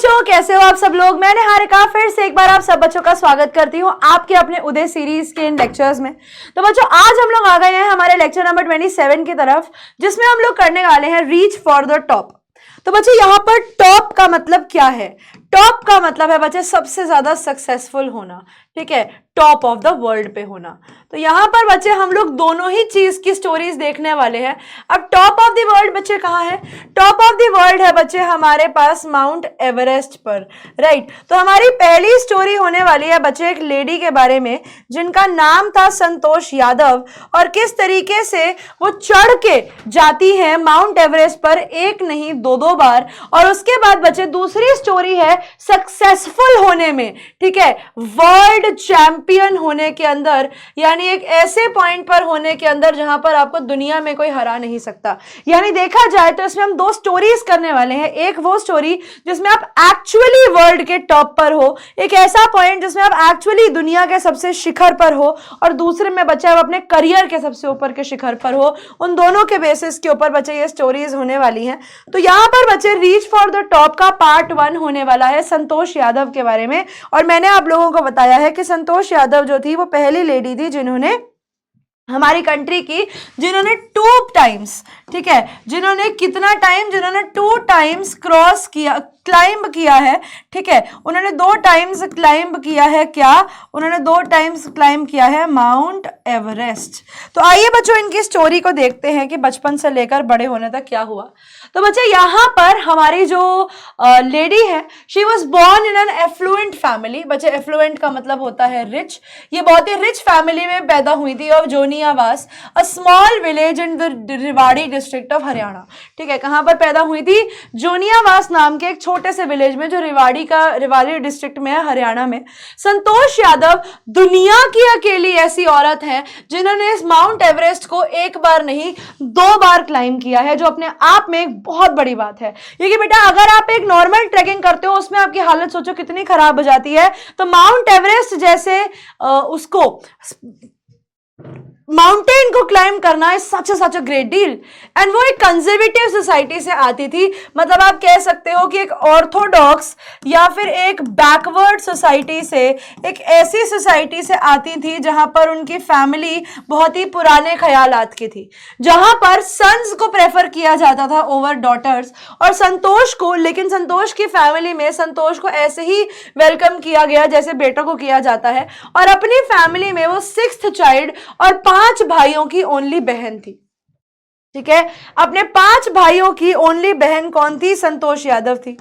बच्चों, कैसे हो आप सब लोग। मैं निहारिका फिर से एक बार आप सब बच्चों का स्वागत करती हूँ आपके अपने उदय सीरीज के इन लेक्चर्स में। तो बच्चों, आज हम लोग आ गए हैं हमारे लेक्चर नंबर 27 की तरफ, जिसमें हम लोग करने वाले हैं रीच फॉर द टॉप। तो बच्चों, यहाँ पर टॉप का मतलब क्या है? टॉप का मतलब है बच्चे सबसे ज्यादा सक्सेसफुल होना, ठीक है, टॉप ऑफ द वर्ल्ड पे होना। तो यहां पर बच्चे हम लोग दोनों ही चीज की स्टोरीज देखने वाले हैं। अब टॉप ऑफ द वर्ल्ड बच्चे कहाँ है? टॉप ऑफ द वर्ल्ड है बच्चे हमारे पास माउंट एवरेस्ट पर, राइट। तो हमारी पहली स्टोरी होने वाली है बच्चे एक लेडी के बारे में जिनका नाम था संतोष यादव, और किस तरीके से वो चढ़ के जाती है माउंट एवरेस्ट पर, एक नहीं दो दो बार। और उसके बाद बच्चे दूसरी स्टोरी है सक्सेसफुल होने में, ठीक है, वर्ल्ड चैंपियन होने के अंदर, यानी एक ऐसे पॉइंट पर होने के अंदर जहां पर आपको दुनिया में कोई हरा नहीं सकता। यानी देखा जाए तो इसमें हम दो स्टोरीज करने वाले हैं। एक वो स्टोरी जिसमें आप एक्चुअली वर्ल्ड के टॉप पर हो, एक ऐसा पॉइंट जिसमें आप एक्चुअली दुनिया के सबसे शिखर पर हो, और दूसरे में बच्चे आप अपने करियर के सबसे ऊपर के शिखर पर हो। उन दोनों के बेसिस के ऊपर बच्चे ये स्टोरीज होने वाली हैं। तो यहां पर बच्चे रीच फॉर द टॉप का पार्ट 1 होने वाला है संतोष यादव के बारे में। और मैंने आप लोगों को बताया है कि संतोष यादव जो थी वो पहली लेडी थी जिन्होंने हमारी कंट्री की, जिन्होंने 2 टाइम्स, ठीक है, जिन्होंने कितना टाइम, जिन्होंने 2 टाइम्स क्रॉस किया, क्लाइंब किया है, ठीक है, उन्होंने 2 टाइम्स क्लाइंब किया है। क्या? उन्होंने 2 टाइम्स क्लाइंब किया है माउंट एवरेस्ट। तो आइए बच्चों इनकी स्टोरी को देखते हैं कि बचपन से लेकर बड़े होने तक क्या हुआ। तो बच्चे यहाँ पर हमारी जो लेडी है, she was born in an affluent family. बच्चे एफ्लुएंट का मतलब होता है रिच। ये बहुत ही रिच फैमिली में पैदा हुई थी of Joniawas, a small village in the Rewari district of Haryana. ठीक है, कहां पर पैदा हुई थी? जोनियावास नाम के एक छोटे से विलेज में जो रेवाड़ी डिस्ट्रिक्ट में है, हरियाणा में। संतोष यादव दुनिया की अकेली ऐसी औरत है जिन्होंने इस माउंट एवरेस्ट को एक बार नहीं 2 बार क्लाइंब किया है, जो अपने आप में एक बहुत बड़ी बात है। क्योंकि बेटा अगर आप एक नॉर्मल ट्रैकिंग करते हो उसमें आपकी हालत सोचो कितनी खराब हो जाती है, तो माउंट एवरेस्ट जैसे उसको माउंटेन को क्लाइम करना is such a great deal. And वो एक कंजर्वेटिव सोसाइटी से आती थी, मतलब आप कह सकते हो कि एक ऑर्थोडॉक्स या फिर एक बैकवर्ड सोसाइटी से, एक ऐसी सोसाइटी से आती थी जहां पर उनकी फैमिली बहुत ही पुराने ख्यालात की थी, जहां पर सन्स को प्रेफर किया जाता था ओवर डॉटर्स। और संतोष को, लेकिन संतोष की फैमिली में संतोष को ऐसे ही वेलकम किया गया जैसे बेटों को किया जाता है। और अपनी फैमिली में वो 6th चाइल्ड और 5 भाइयों की ओनली बहन थी, ठीक है। अपने 5 भाइयों की ओनली बहन कौन थी? संतोष यादव थी।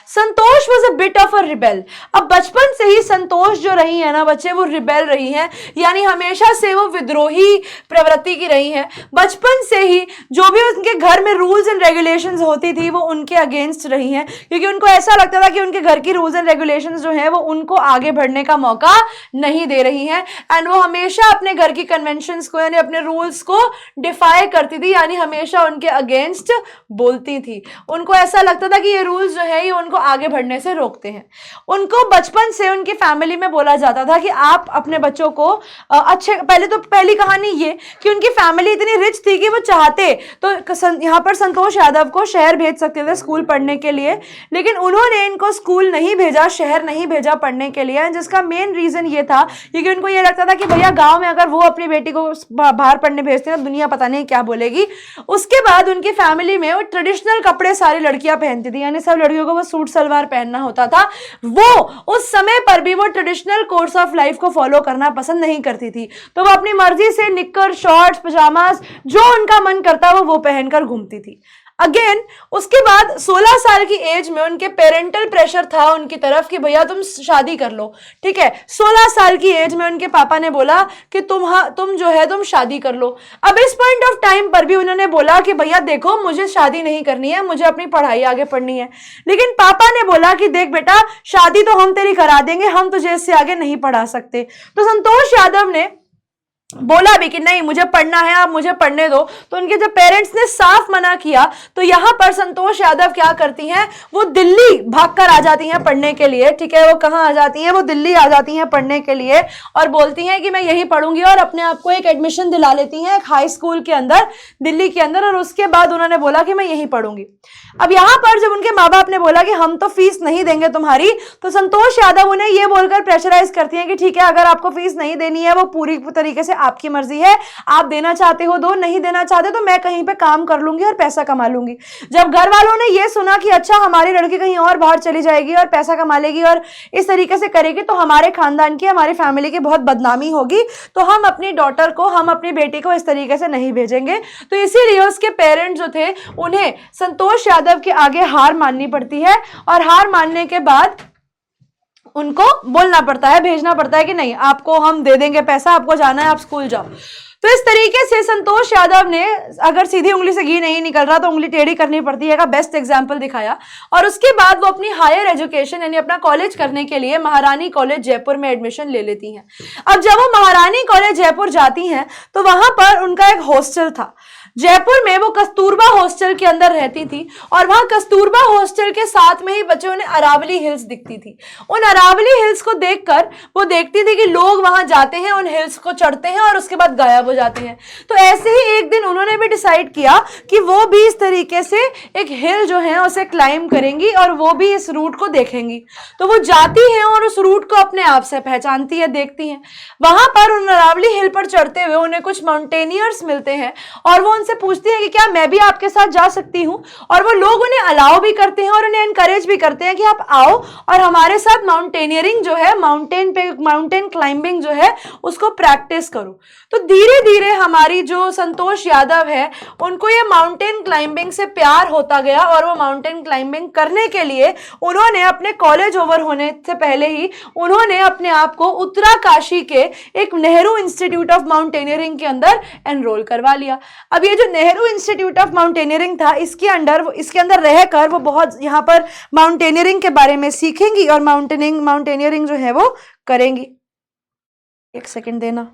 Santosh was a bit of a rebel. अब बचपन से ही संतोष जो रही है ना बच्चे, वो रिबेल रही है, यानी हमेशा से वो विद्रोही प्रवृत्ति की रही है। बचपन से ही जो भी उनके घर में रूल्स एंड रेगुलेशंस होती थी वो उनके अगेंस्ट रही हैं, क्योंकि उनको ऐसा लगता था कि उनके घर की रूल्स एंड रेगुलेशंस जो है वो उनको आगे बढ़ने का मौका नहीं दे रही हैं। एंड वो हमेशा अपने घर की कन्वेंशंस को, यानी अपने रूल्स को डिफाई करती थी, यानी हमेशा उनके अगेंस्ट बोलती थी। उनको ऐसा लगता था कि ये रूल्स जो है ये उनको आगे बढ़ने से रोकते हैं। उनको बचपन से उनकी फैमिली में बोला जाता था कि आप अपने बच्चों को अच्छे, पहले तो पहली कहानी ये कि उनकी फैमिली इतनी रिच थी कि वो चाहते तो यहां पर संतोष यादव को शहर भेज सकते थे स्कूल पढ़ने के लिए, लेकिन उन्होंने इनको स्कूल नहीं भेजा, शहर नहीं भेजा पढ़ने के लिए, जिसका मेन रीजन ये था क्योंकि उनको ये लगता था कि भैया गांव में अगर वो अपनी बेटी को बाहर पढ़ने भेजते हैं तो दुनिया पता नहीं क्या बोलेगी। उसके बाद उनकी फैमिली में वो ट्रेडिशनल कपड़े सारी लड़कियां पहनती थी, यानी सब लड़कियों को वो सूट सलवार पहनना होता था। वो उस समय पर भी वो ट्रेडिशनल कोर्स ऑफ लाइफ को फॉलो करना पसंद नहीं करती थी, तो वो अपनी मर्जी से निक्कर, शॉर्ट्स, पजामास जो उनका मन करता वो पहनकर घूमती थी। अगेन उसके बाद 16 साल की एज में उनके पेरेंटल प्रेशर था उनकी तरफ कि भैया तुम शादी कर लो, ठीक है। 16 साल की एज में उनके पापा ने बोला कि तुम जो है तुम शादी कर लो। अब इस पॉइंट ऑफ टाइम पर भी उन्होंने बोला कि भैया देखो मुझे शादी नहीं करनी है, मुझे अपनी पढ़ाई आगे पढ़नी है। लेकिन पापा ने बोला कि देख बेटा शादी तो हम तेरी करा देंगे, हम तुझे इससे आगे नहीं पढ़ा सकते। तो संतोष यादव ने बोला भी कि नहीं मुझे पढ़ना है, आप मुझे पढ़ने दो, तो उनके जब पेरेंट्स ने साफ मना किया तो यहां पर संतोष यादव क्या करती हैं, वो दिल्ली भागकर आ जाती हैं पढ़ने के लिए। ठीक है, वो कहां आ जाती हैं, वो दिल्ली आ जाती हैं पढ़ने के लिए और बोलती हैं कि मैं यहीं पढ़ूंगी और अपने आप को एक एडमिशन दिला लेती हैं एक हाई स्कूल के अंदर दिल्ली के अंदर, और उसके बाद उन्होंने बोला कि मैं यहीं पढ़ूंगी। अब यहां पर जब उनके माँ बाप ने बोला कि हम तो फीस नहीं देंगे तुम्हारी, तो संतोष यादव उन्हें यह बोलकर प्रेशराइज करती हैं कि ठीक है, अगर आपको फीस नहीं देनी है वो पूरी तरीके से आपकी मर्जी है, आप देना चाहते हो दो, नहीं देना चाहते तो मैं कहीं पे काम कर लूंगी और पैसा कमा लूंगी। जब घर वालों ने ये सुना कि अच्छा हमारी लड़की कहीं और बाहर चली जाएगी और पैसा कमा लेगी और इस तरीके से करेगी तो हमारे खानदान की, हमारी फैमिली की बहुत बदनामी होगी, तो हम अपनी डॉटर को, हम अपनी बेटी को इस तरीके से नहीं भेजेंगे। तो इसीलिए उसके पेरेंट्स जो थे उन्हें संतोष यादव के आगे हार माननी पड़ती है और हार मानने के बाद उनको बोलना पड़ता है, भेजना पड़ता है कि नहीं आपको हम दे देंगे पैसा, आपको जाना है आप स्कूल जाओ। तो इस तरीके से संतोष यादव ने, अगर सीधी उंगली से घी नहीं निकल रहा तो उंगली टेढ़ी करनी पड़ती है का बेस्ट एग्जांपल दिखाया और उसके बाद वो अपनी हायर एजुकेशन यानी अपना कॉलेज करने के लिए महारानी कॉलेज जयपुर में एडमिशन ले लेती हैं। अब जब वो महारानी कॉलेज जयपुर जाती हैं तो वहां पर उनका एक हॉस्टल था जयपुर में, वो कस्तूरबा हॉस्टल के अंदर रहती थी और वहां कस्तूरबा हॉस्टल के साथ में ही बच्चों ने अरावली हिल्स दिखती थी। उन अरावली हिल्स को देखकर वो देखती थी कि लोग वहां जाते हैं, उन हिल्स को चढ़ते हैं और उसके बाद गायब हो जाते हैं। तो ऐसे ही एक दिन उन्होंने भी डिसाइड किया कि वो भी इस तरीके से एक हिल जो है उसे क्लाइंब करेंगी और वो भी इस रूट को देखेंगी। तो वो जाती हैं और उस रूट को अपने आप से पहचानती है, देखती हैं। वहां पर उन अरावली हिल पर चढ़ते हुए उन्हें कुछ माउंटेनियर्स मिलते हैं और वो से पूछती है कि क्या मैं भी आपके साथ जा सकती हूं, और वो लोग उन्हें अलाउ भी करते हैं और उन्हें एनकरेज भी करते हैं कि आप आओ और हमारे साथ माउंटेनियरिंग जो है, माउंटेन क्लाइंबिंग जो है उसको प्रैक्टिस करो। तो धीरे धीरे हमारी जो संतोष यादव है उनको ये माउंटेन क्लाइंबिंग से प्यार होता गया और वो माउंटेन क्लाइंबिंग करने के लिए उन्होंने अपने कॉलेज ओवर होने से पहले ही उन्होंने अपने आप को उत्तराकाशी के एक नेहरू इंस्टीट्यूट ऑफ माउंटेनियरिंग के अंदर एनरोल करवा लिया। अब ये जो नेहरू इंस्टीट्यूट ऑफ माउंटेनियरिंग था इसके अंदर रहकर वो बहुत यहाँ पर माउंटेनियरिंग के बारे में सीखेंगी और माउंटेनियरिंग जो है वो करेंगी। एक सेकंड देना।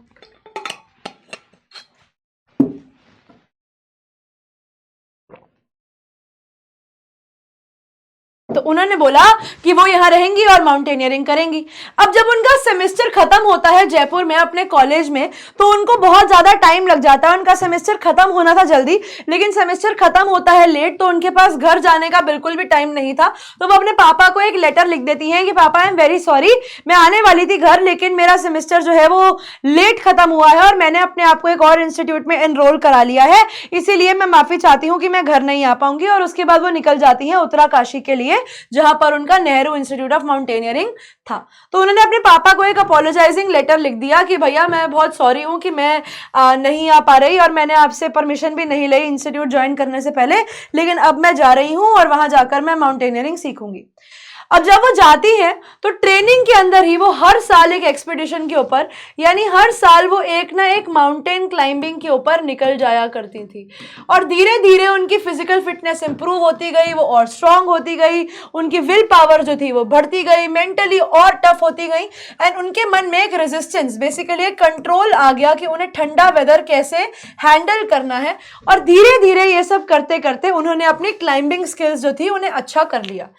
तो उन्होंने बोला कि वो यहाँ रहेंगी और माउंटेनियरिंग करेंगी। अब जब उनका सेमेस्टर खत्म होता है जयपुर में अपने कॉलेज में, तो उनको बहुत ज्यादा टाइम लग जाता है। उनका सेमेस्टर खत्म होना था जल्दी, लेकिन सेमेस्टर खत्म होता है लेट, तो उनके पास घर जाने का बिल्कुल भी टाइम नहीं था। तो वो अपने पापा को एक लेटर लिख देती हैं कि पापा आई एम वेरी सॉरी, मैं आने वाली थी घर, लेकिन मेरा सेमेस्टर जो है वो लेट खत्म हुआ है और मैंने अपने आप को एक और इंस्टीट्यूट में एनरोल करा लिया है, इसीलिए मैं माफी चाहती हूँ कि मैं घर नहीं आ पाऊंगी। और उसके बाद वो निकल जाती हैं उत्तराकाशी के लिए, जहां पर उनका नेहरू इंस्टीट्यूट ऑफ माउंटेनियरिंग था। तो उन्होंने अपने पापा को एक अपोलोजाइजिंग लेटर लिख दिया कि भैया मैं बहुत सॉरी हूं कि मैं नहीं आ पा रही और मैंने आपसे परमिशन भी नहीं ली इंस्टीट्यूट ज्वाइन करने से पहले, लेकिन अब मैं जा रही हूं और वहां जाकर मैं माउंटेनियरिंग सीखूंगी। अब जब वो जाती है तो ट्रेनिंग के अंदर ही वो हर साल एक एक्सपीडिशन के ऊपर, यानी हर साल वो एक ना एक माउंटेन क्लाइंबिंग के ऊपर निकल जाया करती थी और धीरे धीरे उनकी फिजिकल फिटनेस इंप्रूव होती गई, वो और स्ट्रांग होती गई, उनकी विल पावर जो थी वो बढ़ती गई, मेंटली और टफ होती गई एंड उनके मन में एक रेजिस्टेंस, बेसिकली एक कंट्रोल आ गया कि उन्हें ठंडा वेदर कैसे हैंडल करना है। और धीरे धीरे ये सब करते करते उन्होंने अपनी क्लाइंबिंग स्किल्स जो थी उन्हें अच्छा कर लिया।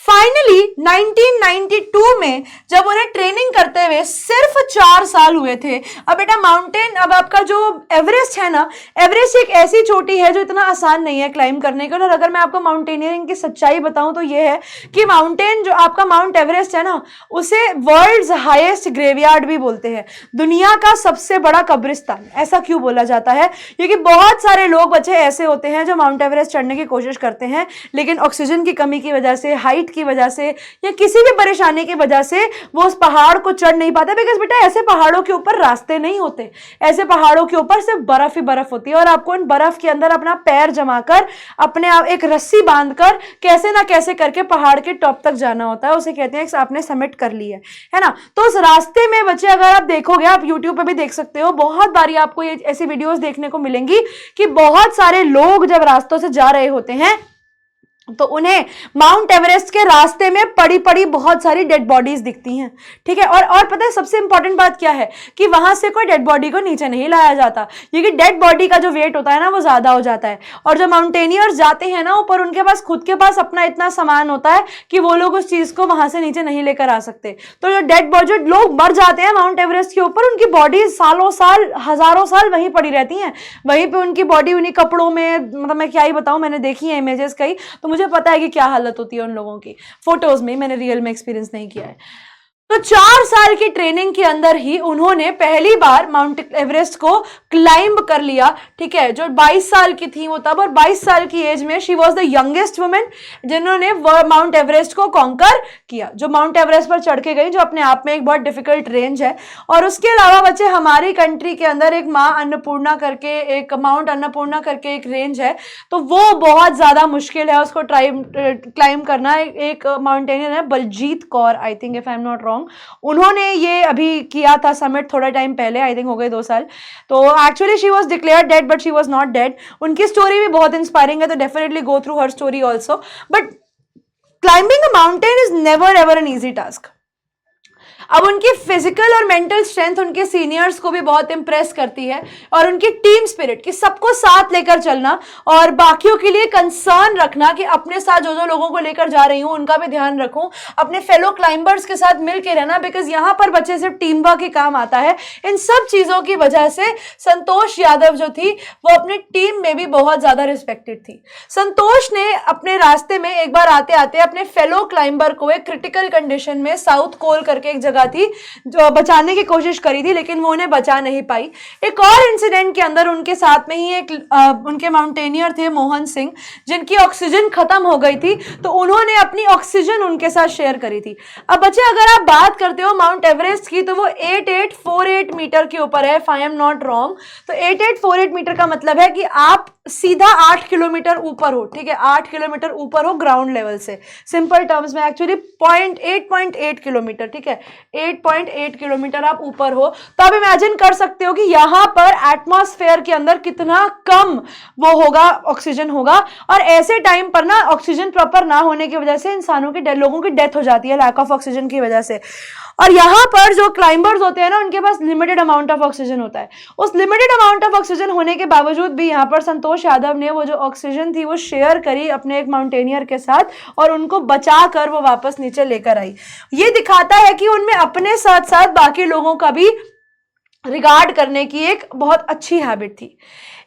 फाइनली 1992 में जब उन्हें ट्रेनिंग करते हुए सिर्फ 4 साल हुए थे। अब बेटा माउंटेन, अब आपका जो एवरेस्ट है ना, एवरेस्ट एक ऐसी चोटी है जो इतना आसान नहीं है क्लाइंब करने के लिए। और अगर मैं आपको माउंटेनियरिंग की सच्चाई बताऊं तो ये है कि माउंटेन जो आपका माउंट एवरेस्ट है ना, उसे वर्ल्ड्स हाईएस्ट ग्रेवयार्ड भी बोलते हैं, दुनिया का सबसे बड़ा कब्रिस्तान। ऐसा क्यों बोला जाता है? क्योंकि बहुत सारे लोग बच्चे ऐसे होते हैं जो माउंट एवरेस्ट चढ़ने की कोशिश करते हैं, लेकिन ऑक्सीजन की कमी की वजह से, हाइट की वजह से या किसी भी परेशानी की वजह से वो उस पहाड़ को चढ़ नहीं पाते। बिकॉज बेटा ऐसे पहाड़ों के ऊपर रास्ते नहीं होते, ऐसे पहाड़ों के ऊपर सिर्फ बर्फ ही बर्फ होती है और आपको इन बर्फ के अंदर अपना पैर जमाकर, अपने आप एक रस्सी बांधकर कैसे ना कैसे करके पहाड़ के टॉप तक जाना होता है। उसे कहते हैं कि आपने समिट कर ली है ना। तो उस रास्ते में बच्चे, अगर आप देखोगे, आप यूट्यूब पे भी देख सकते हो, बहुत बारी आपको ये ऐसी वीडियोस देखने को मिलेंगी कि बहुत सारे लोग जब रास्तों से जा रहे होते हैं तो उन्हें माउंट एवरेस्ट के रास्ते में पड़ी पड़ी बहुत सारी डेड बॉडीज दिखती हैं, ठीक है। और पता है सबसे इंपॉर्टेंट बात क्या है कि वहां से कोई डेड बॉडी को नीचे नहीं लाया जाता, क्योंकि डेड बॉडी का जो वेट होता है ना वो ज्यादा हो जाता है। और जो माउंटेनियर्स जाते हैं ना ऊपर, उनके पास खुद के पास अपना इतना सामान होता है कि वो लोग उस चीज को वहां से नीचे नहीं लेकर आ सकते। तो जो डेड बॉडी, जो लोग मर जाते हैं माउंट एवरेस्ट के ऊपर, उनकी बॉडी सालों साल हजारों साल वहीं पड़ी रहती हैं, वहीं पे उनकी बॉडी उन्हीं कपड़ों में, मतलब मैं क्या ही बताऊं, मैंने देखी है इमेजेस कई, तो मुझे पता है कि क्या हालत होती है उन लोगों की। फोटोज में, मैंने रियल में एक्सपीरियंस नहीं किया है। तो 4 साल की ट्रेनिंग के अंदर ही उन्होंने पहली बार माउंट एवरेस्ट को क्लाइंब कर लिया, ठीक है। जो 22 साल की थी वो तब, और 22 साल की एज में she was the youngest women जिन्होंने माउंट एवरेस्ट को कॉन्कर किया, जो माउंट एवरेस्ट पर चढ़ के गई, जो अपने आप में एक बहुत डिफिकल्ट रेंज है। और उसके अलावा बच्चे, हमारी कंट्री के अंदर एक माँ अन्नपूर्णा करके, एक माउंट अन्नपूर्णा करके एक रेंज है, तो वो बहुत ज्यादा मुश्किल है उसको क्लाइंब करना। एक माउंटेनियर है Baljeet Kaur, I think, if I am not wrong, उन्होंने ये अभी किया था समिट थोड़ा टाइम पहले, आई थिंक हो गए 2 साल। तो actually she was declared dead but she was not dead. उनकी स्टोरी भी बहुत इंस्पायरिंग है, तो definitely go through her story also. But climbing a mountain is never ever an easy task. अब उनकी फिजिकल और मेंटल स्ट्रेंथ उनके seniors को भी बहुत इंप्रेस करती है, और उनकी टीम स्पिरिट कि सबको साथ लेकर चलना और बाकियों के लिए कंसर्न रखना कि अपने साथ जो जो लोगों को लेकर जा रही हूं उनका भी ध्यान रखूं, अपने फेलो क्लाइंबर्स के साथ मिलकर रहना, बिकॉज यहां पर बच्चे सिर्फ टीम वर्क ही काम आता है। इन सब चीजों की वजह से संतोष यादव जो थी वो अपनी टीम में भी बहुत ज्यादा रिस्पेक्टेड थी। संतोष ने अपने रास्ते में एक बार आते आते अपने फेलो क्लाइंबर को एक क्रिटिकल कंडीशन में साउथ कोल करके एक जगह थी, जो बचाने की कोशिश करी थी, लेकिन वो उन्हें बचा नहीं पाई। एक और इंसिडेंट के अंदर उनके साथ में ही एक उनके माउंटेनियर थे मोहन सिंह, जिनकी ऑक्सीजन खत्म हो गई थी, तो उन्होंने अपनी ऑक्सीजन उनके साथ शेयर करी थी। अब बच्चे, अगर आप बात करते हो माउंट एवरेस्ट की, तो वो 8848 मीटर के ऊपर है, if I am not wrong. तो 8848 मीटर का मतलब है कि आप सीधा 8 किलोमीटर ऊपर हो, ठीक है, 8 किलोमीटर ऊपर हो ग्राउंड लेवल से। सिंपल टर्म्स में एक्चुअली 8.8 किलोमीटर, ठीक है, 8.8 किलोमीटर आप ऊपर हो। तो आप इमेजिन कर सकते हो कि यहां पर एटमॉस्फेयर के अंदर कितना कम वो होगा, ऑक्सीजन होगा। और ऐसे टाइम पर ना ऑक्सीजन प्रॉपर ना होने की वजह से इंसानों की, लोगों की डेथ हो जाती है लैक ऑफ ऑक्सीजन की वजह से। और यहां पर जो क्लाइंबर्स होते हैं ना, उनके पास लिमिटेड अमाउंट ऑफ ऑक्सीजन होता है। उस लिमिटेड अमाउंट ऑफ ऑक्सीजन होने के बावजूद भी यहां पर संतोष यादव ने वो जो ऑक्सीजन थी वो शेयर करी अपने एक माउंटेनियर के साथ, और उनको बचा कर वो वापस नीचे लेकर आई। ये दिखाता है कि उनमें अपने साथ साथ बाकी लोगों का भी रिगार्ड करने की एक बहुत अच्छी हैबिट थी।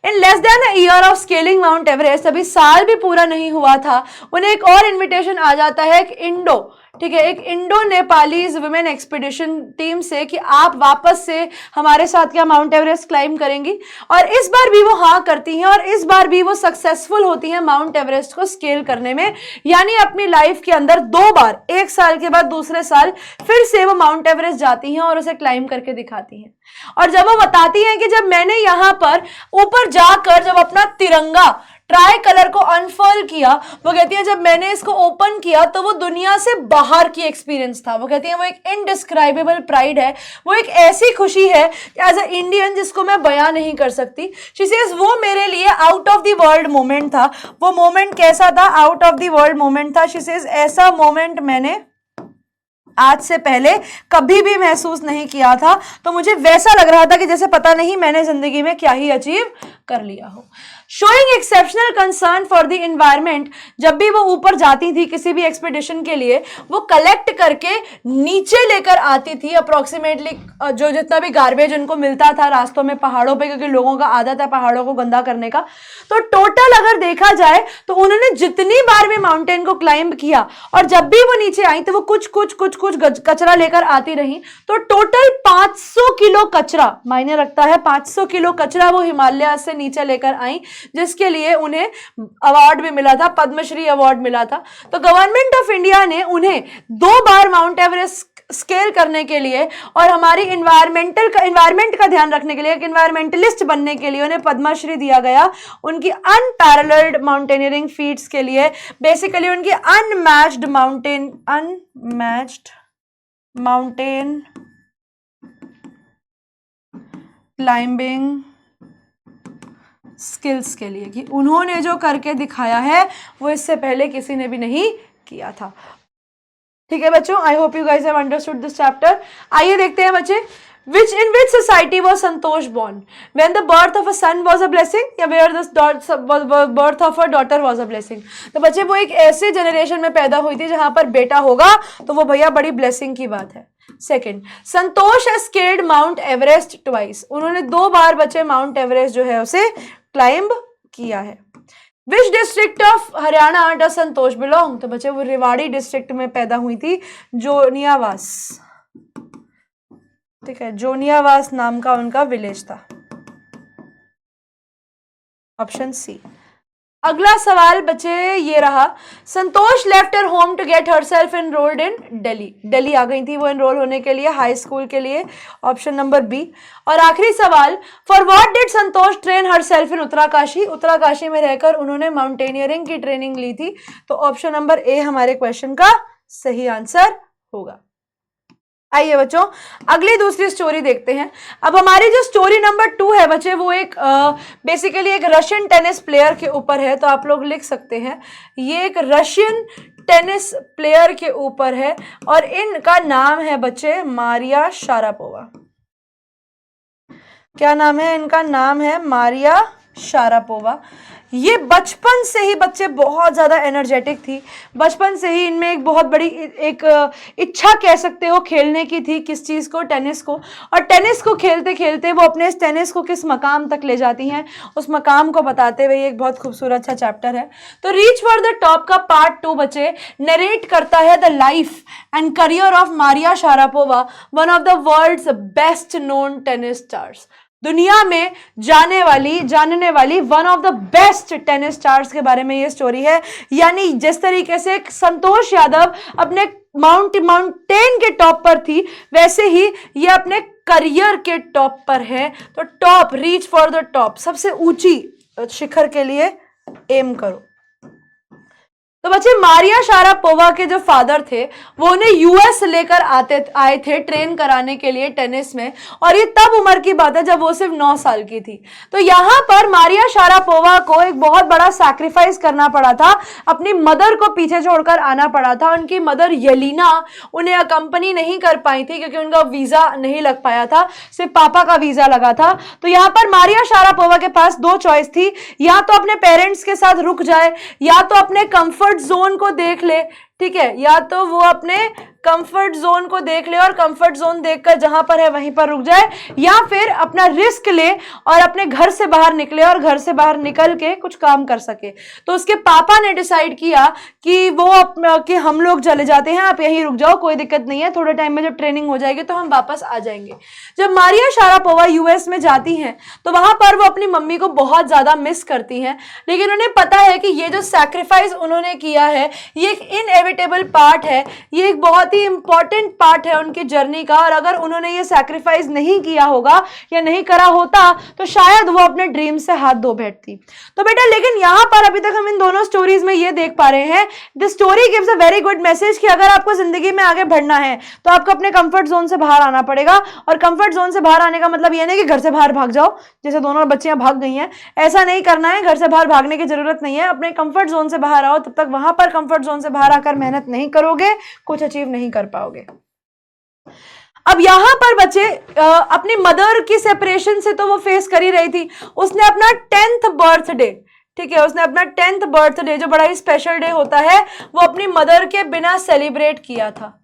In less than a year of scaling mount Everest, अभी साल भी पूरा नहीं हुआ था, उन्हें एक और इनविटेशन आ जाता है, एक Indo Nepalese women expedition team से कि आप वापस से हमारे साथ क्या माउंट एवरेस्ट क्लाइम करेंगी। और इस बार भी वो हाँ करती हैं, और इस बार भी वो सक्सेसफुल होती हैं माउंट एवरेस्ट को स्केल करने में। यानी अपनी लाइफ के अंदर 2 बार, 1 साल के बाद दूसरे साल फिर से वो माउंट एवरेस्ट जाती हैं और उसे क्लाइम करके दिखाती हैं। और जब वो बताती हैं कि जब मैंने यहां पर ऊपर जाकर जब अपना तिरंगा ट्राई कलर को अनफर्ल किया, वो कहती है जब मैंने इसको ओपन किया तो वो दुनिया से बाहर की एक्सपीरियंस था। वो कहती है वो एक इनडिस्क्राइबेबल प्राइड है, वो एक ऐसी खुशी है एज अ इंडियन जिसको मैं बयां नहीं कर सकती। शी सेज वो मेरे लिए out of the world moment था। वो मोमेंट कैसा था? Out of the world moment था। शी सेज ऐसा मोमेंट मैंने आज से पहले कभी भी महसूस नहीं किया था। तो मुझे वैसा लग रहा था कि जैसे पता नहीं मैंने जिंदगी में क्या ही अचीव कर लिया हो। Showing exceptional concern for the environment, जब भी वो ऊपर जाती थी किसी भी एक्सपीडिशन के लिए, वो कलेक्ट करके नीचे लेकर आती थी अप्रोक्सीमेटली जो जितना भी गार्बेज उनको मिलता था रास्तों में, पहाड़ों पे, क्योंकि लोगों का आदत है पहाड़ों को गंदा करने का। तो टोटल अगर देखा जाए तो उन्होंने जितनी बार भी माउंटेन को क्लाइंब किया और जब भी वो नीचे आई तो वो कुछ कचरा लेकर आती रही। तो टोटल 500 किलो कचरा, मायने रखता है, 500 किलो कचरा वो हिमालय से नीचे लेकर आई, जिसके लिए उन्हें अवार्ड भी मिला था, पद्मश्री अवार्ड मिला था। तो गवर्नमेंट ऑफ इंडिया ने उन्हें 2 बार माउंट एवरेस्ट स्केल करने के लिए और हमारी इन्वायरमेंट का ध्यान रखने के लिए, एक इन्वायरमेंटलिस्ट बनने के लिए उन्हें पद्मश्री दिया गया, उनकी अनपैरेलल्ड माउंटेनियरिंग फीट्स के लिए, बेसिकली उनकी अनमैच्ड माउंटेन क्लाइंबिंग स्किल्स के लिए, कि उन्होंने जो करके दिखाया है वो इससे पहले किसी ने भी नहीं किया था। ठीक है बच्चों, I hope you guys have understood this chapter. आइए देखते हैं बच्चे, in which society was Santosh born? When the birth of a son was a blessing, या where the birth of a daughter was a blessing? तो बच्चे वो एक ऐसे जनरेशन में पैदा हुई थी जहां पर बेटा होगा तो वो भैया बड़ी ब्लेसिंग की बात है। Second, Santosh has scaled mount Everest twice. उन्होंने 2 बार बच्चे माउंट एवरेस्ट जो है उसे क्लाइंब किया है। Which district of Haryana does Santosh belong? तो बच्चे वो रेवाड़ी डिस्ट्रिक्ट में पैदा हुई थी, जोनियावास। ठीक है, जोनियावास नाम का उनका विलेज था। Option c. अगला सवाल बच्चे ये रहा, Santosh left her home to get herself enrolled in Delhi. Delhi आ गई थी वो एनरोल होने के लिए हाई स्कूल के लिए। Option number B. और आखिरी सवाल, for what did Santosh train herself in Uttarkashi? Uttarkashi में रहकर उन्होंने माउंटेनियरिंग की ट्रेनिंग ली थी। तो ऑप्शन नंबर ए हमारे क्वेश्चन का सही आंसर होगा। आइए बच्चों अगली दूसरी स्टोरी देखते हैं। अब हमारी जो स्टोरी नंबर 2 है बच्चे वो एक बेसिकली एक रशियन टेनिस प्लेयर के ऊपर है। तो आप लोग लिख सकते हैं ये एक रशियन टेनिस प्लेयर के ऊपर है और इनका नाम है बच्चे मारिया शारापोवा। क्या नाम है इनका? नाम है मारिया शारापोवा। ये बचपन से ही बच्चे बहुत ज़्यादा एनर्जेटिक थी। बचपन से ही इनमें एक बहुत बड़ी एक इच्छा कह सकते हो खेलने की थी। किस चीज़ को? टेनिस को। और टेनिस को खेलते खेलते वो अपने इस टेनिस को किस मकाम तक ले जाती हैं उस मकाम को बताते हुए एक बहुत खूबसूरत सा चैप्टर है। तो रीच फॉर द टॉप का पार्ट 2 बच्चे नरेट करता है the life and career of Maria Sharapova, one of the world's best known tennis stars. दुनिया में जानने वाली one of the best tennis stars के बारे में ये स्टोरी है। यानी जिस तरीके से संतोष यादव अपने माउंटेन के टॉप पर थी वैसे ही ये अपने करियर के टॉप पर है। तो top, reach for the top, सबसे ऊंची शिखर के लिए एम करो। तो बच्चे मारिया शारापोवा के जो फादर थे वो उन्हें यूएस लेकर आए थे ट्रेन कराने के लिए टेनिस में। और ये तब उम्र की बात है जब वो सिर्फ 9 साल की थी। तो यहाँ पर मारिया शारापोवा को एक बहुत बड़ा सैक्रिफाइस करना पड़ा था। अपनी मदर को पीछे छोड़कर आना पड़ा था। उनकी मदर येलिना उन्हें अकम्पनी नहीं कर पाई थी क्योंकि उनका वीजा नहीं लग पाया था, सिर्फ पापा का वीजा लगा था। तो यहाँ पर मारिया शारापोवा के पास 2 चॉइस थी, या तो अपने पेरेंट्स के साथ रुक जाए या तो अपने कंफर्ट जोन को देख ले। ठीक है, या तो वो अपने कंफर्ट जोन को देख ले और कंफर्ट जोन देखकर जहां पर है वहीं पर रुक जाए, या फिर अपना रिस्क ले और अपने घर से बाहर निकले और घर से बाहर निकल के कुछ काम कर सके। तो उसके पापा ने डिसाइड किया कि हम लोग चले जाते हैं, आप यहीं रुक जाओ, कोई दिक्कत नहीं है, थोड़े टाइम में जब ट्रेनिंग हो जाएगी तो हम वापस आ जाएंगे। जब मारिया शारापोवा यूएस में जाती हैं तो वहां पर वो अपनी मम्मी को बहुत ज्यादा मिस करती हैं, लेकिन उन्हें पता है कि ये जो सैक्रिफाइस उन्होंने किया है ये एक इनएविटेबल पार्ट है, ये एक बहुत ही इंपॉर्टेंट पार्ट है उनकी जर्नी का। और अगर उन्होंने ये सैक्रिफाइस नहीं किया होगा या नहीं करा होता तो शायद वो अपने ड्रीम से हाथ धो बैठती। तो बेटा लेकिन यहां पर अभी तक हम इन दोनों स्टोरीज में ये देख पा रहे हैं, this story gives a very good message कि अगर आपको जिंदगी में आगे बढ़ना है तो आपको अपने कंफर्ट जोन से बाहर आना पड़ेगा। और कंफर्ट जोन से बाहर आने का मतलब ये नहीं कि घर से बाहर भाग जाओ, जैसे दोनों बच्चियां भाग गई हैं, ऐसा नहीं करना है। घर से बाहर भागने की जरूरत नहीं है, अपने कंफर्ट जोन से बाहर आओ। तब तक वहां पर कंफर्ट जोन से बाहर आकर मेहनत नहीं करोगे, कुछ अचीव नहीं कर पाओगे। अब यहां पर बच्चे अपनी मदर की सेपरेशन से तो वो फेस कर ही रही थी। उसने अपना 10th बर्थडे, ठीक है, उसने अपना 10th बर्थडे जो बड़ा ही स्पेशल डे होता है वो अपनी मदर के बिना सेलिब्रेट किया था।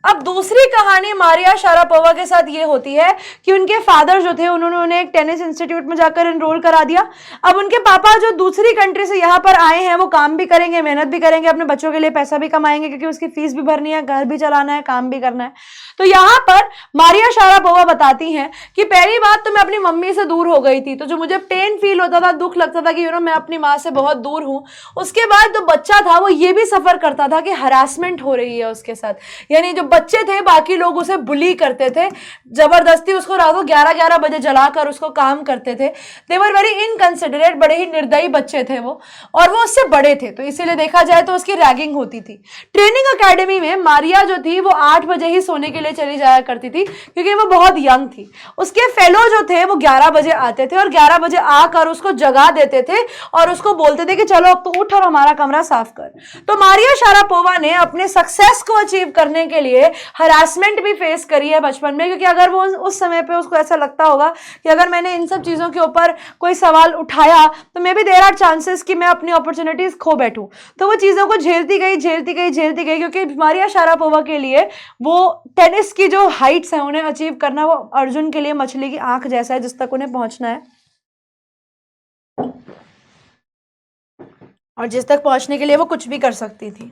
अब दूसरी कहानी मारिया शारापोवा के साथ ये होती है कि उनके फादर जो थे उन्होंने उन्हें एक टेनिस इंस्टीट्यूट में जाकर एनरोल करा दिया। अब उनके पापा जो दूसरी कंट्री से यहाँ पर आए हैं वो काम भी करेंगे, मेहनत भी करेंगे, अपने बच्चों के लिए पैसा भी कमाएंगे क्योंकि उसकी फीस भी भरनी है, घर भी चलाना है, काम भी करना है। तो यहाँ पर मारिया शारापोवा बताती हैं कि पहली बात तो मैं अपनी मम्मी से दूर हो गई थी, तो जो मुझे पेन फील होता था, दुख लगता था कि मैं अपनी माँ से बहुत दूर हूँ। उसके बाद जो बच्चा था वो ये भी सफर करता था कि हरासमेंट हो रही है उसके साथ, यानी जो बच्चे थे बाकी लोग उसे बुली करते थे, जबरदस्ती उसको रात को 11-11 बजे जलाकर उसको काम करते थे। दे वर वेरी इनकंसिडरेट, बड़े ही निर्दयी बच्चे थे वो, और वो उससे बड़े थे, तो इसीलिए देखा जाए तो उसकी रैगिंग होती थी। ट्रेनिंग अकेडमी में मारिया जो थी वो 8 बजे ही सोने के लिए चली जाया करती थी क्योंकि वो बहुत यंग थी। उसके फेलो जो थे वो 11 बजे आते थे और 11 बजे आकर उसको जगा देते थे और उसको बोलते थे कि चलो अब तो उठ और हमारा कमरा साफ कर। तो मारिया शारापोवा ने अपने सक्सेस को अचीव करने के लिए हरासमेंट भी फेस करी है बचपन में, क्योंकि अगर वो उस समय पे उसको ऐसा लगता होगा कि अगर मैंने इन सब चीजों के ऊपर कोई सवाल उठाया तो maybe there are chances कि मैं अपनी अपॉर्चुनिटीज खो बैठूं। तो वो चीजों को झेलती गई क्योंकि मारिया शारापोवा के लिए वो टेनिस की जो हाइट्स हैं उन्हें अचीव करना वो अर्जुन के लिए मछली की आंख जैसा है जिस तक उन्हें पहुंचना है, और जिस तक पहुंचने के लिए वो कुछ भी कर सकती थी।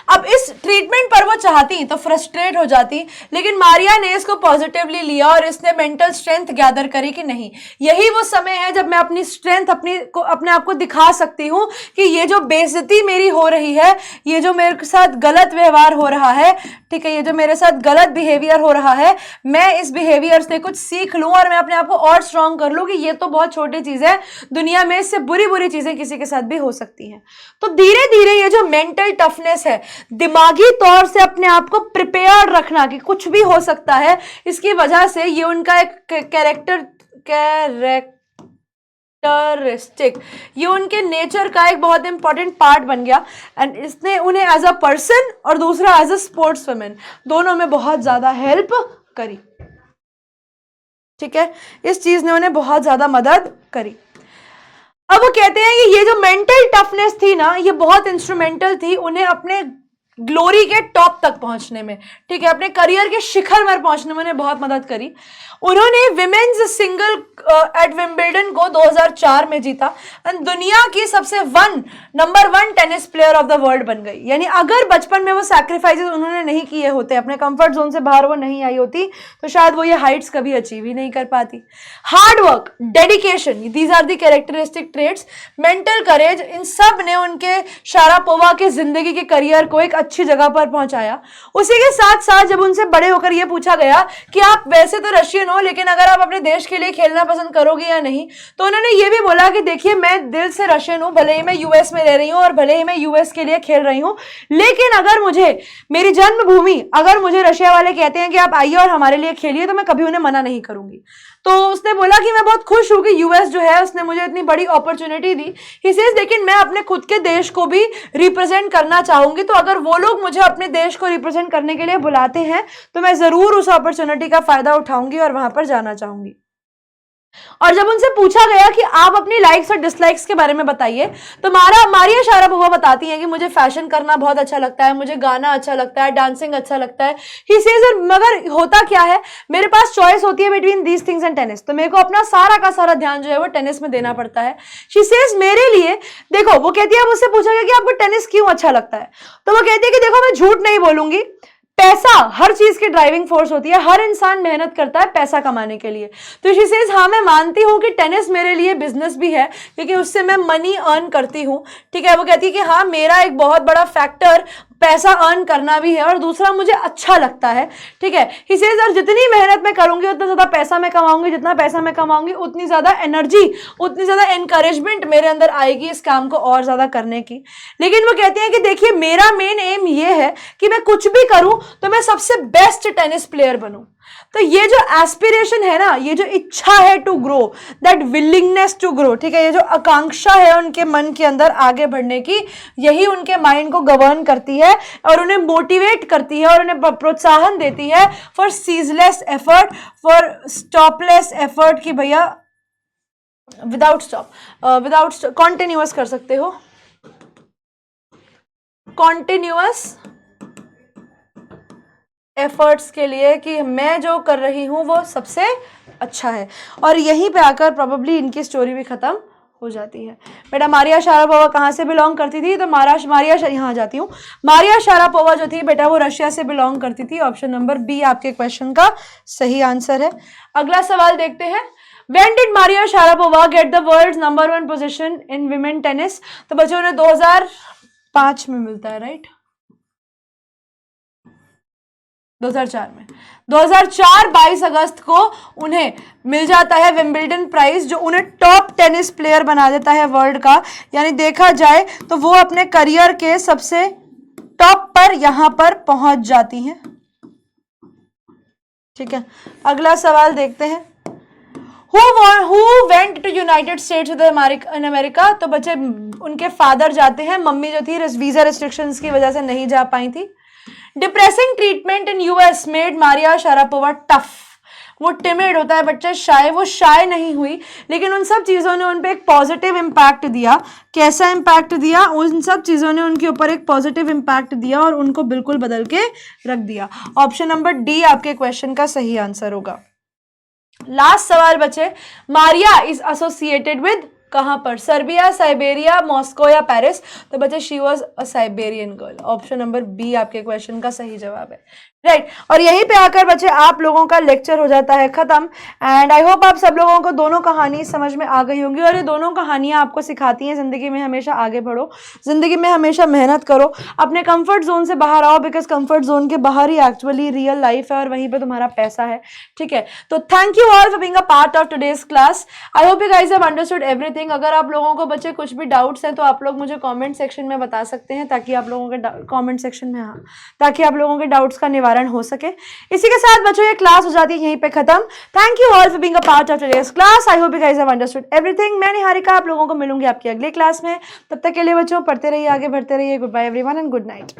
अब इस ट्रीटमेंट पर वो चाहती तो फ्रस्ट्रेट हो जाती, लेकिन मारिया ने इसको पॉजिटिवली लिया और इसने मेंटल स्ट्रेंथ गैदर करी कि नहीं, यही वो समय है जब मैं अपनी स्ट्रेंथ अपने आप को दिखा सकती हूँ कि ये जो बेइज्जती मेरी हो रही है, ये जो मेरे साथ गलत व्यवहार हो रहा है, ठीक है, ये जो मेरे साथ गलत बिहेवियर हो रहा है, मैं इस बिहेवियर से कुछ सीख लूं और मैं अपने आप को और स्ट्रांग कर लूं कि ये तो बहुत छोटी चीज है, दुनिया में इससे बुरी बुरी चीजें किसी के साथ भी हो सकती हैं। तो धीरे धीरे ये जो मेंटल टफनेस है, दिमागी तौर से अपने आप को प्रिपेयर रखना कि कुछ भी हो सकता है, इसकी वजह से ये उनका एक कैरेक्टरिस्टिक, ये उनके नेचर का एक बहुत इंपॉर्टेंट पार्ट बन गया। एंड इसने उन्हें एज अ पर्सन और दूसरा एज अ स्पोर्ट्स वुमेन दोनों में बहुत ज्यादा हेल्प करी, ठीक है, इस चीज ने उन्हें बहुत ज्यादा मदद करी। अब वो कहते हैं कि ये जो मेंटल टफनेस थी ना, ये बहुत इंस्ट्रूमेंटल थी उन्हें अपने ग्लोरी के टॉप तक पहुंचने में, ठीक है, अपने करियर के शिखर पर पहुंचने में उन्हें बहुत मदद करी। उन्होंने विमेन्स सिंगल एट विंबलडन को 2004 में जीता एंड दुनिया की सबसे number 1 tennis player of the world बन गई। यानी अगर बचपन में वो सैक्रिफाइसेस उन्होंने नहीं किए होते, अपने कंफर्ट जोन से बाहर वो नहीं आई होती, तो शायद वो ये हाइट्स कभी अचीव ही नहीं कर पाती। Hard work, dedication, these are the characteristic traits, mental courage, इन सब ने उनके शारापोवा के जिंदगी के करियर को एक अच्छी जगह पर पहुंचाया। उसी के साथ साथ जब उनसे बड़े होकर यह पूछा गया कि आप वैसे तो रशियन हो, लेकिन अगर आप अपने देश के लिए खेलना पसंद करोगे या नहीं, तो उन्होंने ये भी बोला कि देखिए मैं दिल से रशियन हूं, भले ही मैं यूएस में रह रही हूं और भले ही मैं यूएस के लिए खेल रही हूं, लेकिन अगर मुझे मेरी जन्मभूमि, अगर मुझे रशिया वाले कहते हैं कि आप आइए और हमारे लिए खेलिए, तो मैं कभी उन्हें मना नहीं करूंगी। तो उसने बोला कि मैं बहुत खुश हूं कि यूएस जो है उसने मुझे इतनी बड़ी अपॉर्चुनिटी दी, ही सेज, लेकिन मैं अपने खुद के देश को भी रिप्रेजेंट करना चाहूंगी, तो अगर वो लोग मुझे अपने देश को रिप्रेजेंट करने के लिए बुलाते हैं तो मैं जरूर उस अपॉर्चुनिटी का फायदा उठाऊंगी और वहां पर जाना चाहूंगी। और जब उनसे पूछा गया कि आप अपनी लाइक्स और डिसलाइक्स के बारे में बताइए, तो मारिया शारापोवा बताती हैं कि मुझे फैशन करना बहुत अच्छा लगता है, मुझे गाना अच्छा लगता है, डांसिंग अच्छा लगता है। ही सेज, मगर होता क्या है, मेरे पास चॉइस होती है between these things and tennis, तो मेरे को अपना सारा का सारा ध्यान जो है वो टेनिस में देना पड़ता है। शी सेज, मेरे लिए देखो, वो कहती है, अब उससे पूछा गया कि आपको टेनिस क्यों अच्छा लगता है, तो वो कहती है कि देखो मैं झूठ नहीं बोलूंगी, पैसा हर चीज की ड्राइविंग फोर्स होती है, हर इंसान मेहनत करता है पैसा कमाने के लिए। तो शी सेज, हाँ मैं मानती हूँ कि टेनिस मेरे लिए बिजनेस भी है क्योंकि उससे मैं मनी अर्न करती हूँ, ठीक है। वो कहती है कि हाँ मेरा एक बहुत बड़ा फैक्टर पैसा अर्न करना भी है और दूसरा मुझे अच्छा लगता है, ठीक है। ही सेज, और जितनी मेहनत मैं करूंगी उतना ज्यादा पैसा मैं कमाऊंगी, जितना पैसा मैं कमाऊंगी उतनी ज्यादा एनर्जी, उतनी ज्यादा एनकरेजमेंट मेरे अंदर आएगी इस काम को और ज्यादा करने की। लेकिन वो कहती हैं कि देखिए मेरा मेन एम ये है कि मैं कुछ भी करूं तो मैं सबसे बेस्ट टेनिस प्लेयर बनूं। तो ये जो एस्पिरेशन है ना, ये जो इच्छा है to grow, that willingness to grow, ठीक है, ये जो आकांक्षा है उनके मन के अंदर आगे बढ़ने की, यही उनके माइंड को गवर्न करती है और उन्हें मोटिवेट करती है और उन्हें प्रोत्साहन देती है for ceaseless effort, for stop loss effort, कि भैया विदाउट स्टॉप कॉन्टिन्यूअस कर सकते हो, कॉन्टिन्यूअस एफर्ट्स के लिए कि मैं जो कर रही हूं वो सबसे अच्छा है। और यहीं पे आकर प्रोबेबली इनकी स्टोरी भी खत्म हो जाती है। बेटा मारिया शारापोवा कहाँ से बिलोंग करती थी, तो यहाँ जाती हूँ। मारिया शारापोवा जो थी बेटा वो रशिया से बिलोंग करती थी। ऑप्शन नंबर बी आपके क्वेश्चन का सही आंसर है। अगला सवाल देखते हैं, When did Maria Sharapova get the world's number 1 position in women tennis? तो बच्चों ने 2005 में मिलता है, राइट। 2004 में 22 अगस्त को उन्हें मिल जाता है विंबलडन प्राइज, जो उन्हें टॉप टेनिस प्लेयर बना देता है वर्ल्ड का। यानी देखा जाए तो वो अपने करियर के सबसे टॉप पर यहां पर पहुंच जाती हैं। ठीक है, अगला सवाल देखते हैं। Who went to United States in America? तो बच्चे उनके फादर जाते हैं, मम्मी जो थी वीजा रिस्ट्रिक्शंस की वजह से नहीं जा पाई थी। Depressing treatment in US made Maria Sharapova tough. वो टिमिड होता है बच्चे, शाय, वो शाय नहीं हुई, लेकिन उन सब चीज़ों ने उन पे एक पॉजिटिव इम्पैक्ट दिया। कैसा इम्पैक्ट दिया? उन सब चीज़ों ने उनके ऊपर एक पॉजिटिव इम्पैक्ट दिया और उनको बिल्कुल बदल के रख दिया। ऑप्शन नंबर डी आपके क्वेश्चन का सही आंसर होगा। लास्ट सवाल बचे, मारिया इज एसोसिएटेड विद, कहां पर? सर्बिया, साइबेरिया, मॉस्को या पेरिस? तो बच्चे she was a Siberian girl. Option number B आपके क्वेश्चन का सही जवाब है, राइट। और यहीं पे आकर बच्चे आप लोगों का लेक्चर हो जाता है खत्म। एंड आई होप आप सब लोगों को दोनों कहानी समझ में आ गई होंगी, और ये दोनों कहानियां आपको सिखाती हैं जिंदगी में हमेशा आगे बढ़ो, जिंदगी में हमेशा मेहनत करो, अपने कंफर्ट जोन से बाहर आओ, बिकॉज कंफर्ट जोन के बाहर ही एक्चुअली रियल लाइफ है और वहीं पे तुम्हारा पैसा है। ठीक है, तो thank you all for being a part of today's class. I hope you guys have understood everything. अगर आप लोगों को बच्चे कुछ भी डाउट्स हैं तो आप लोग मुझे कॉमेंट सेक्शन में बता सकते हैं, ताकि आप लोगों के कॉमेंट सेक्शन में, हाँ, ताकि आप लोगों के डाउट्स का निवारण हो सके। इसी के साथ बच्चों ये क्लास हो जाती है यहीं पे खत्म। Thank you all for being a part of today's class. I hope you guys have understood everything. मैं निहारिका आप लोगों को मिलूंगी आपकी अगले क्लास में। तब तक के लिए बच्चों पढ़ते रहिए, आगे बढ़ते रहिए। Goodbye everyone and good night.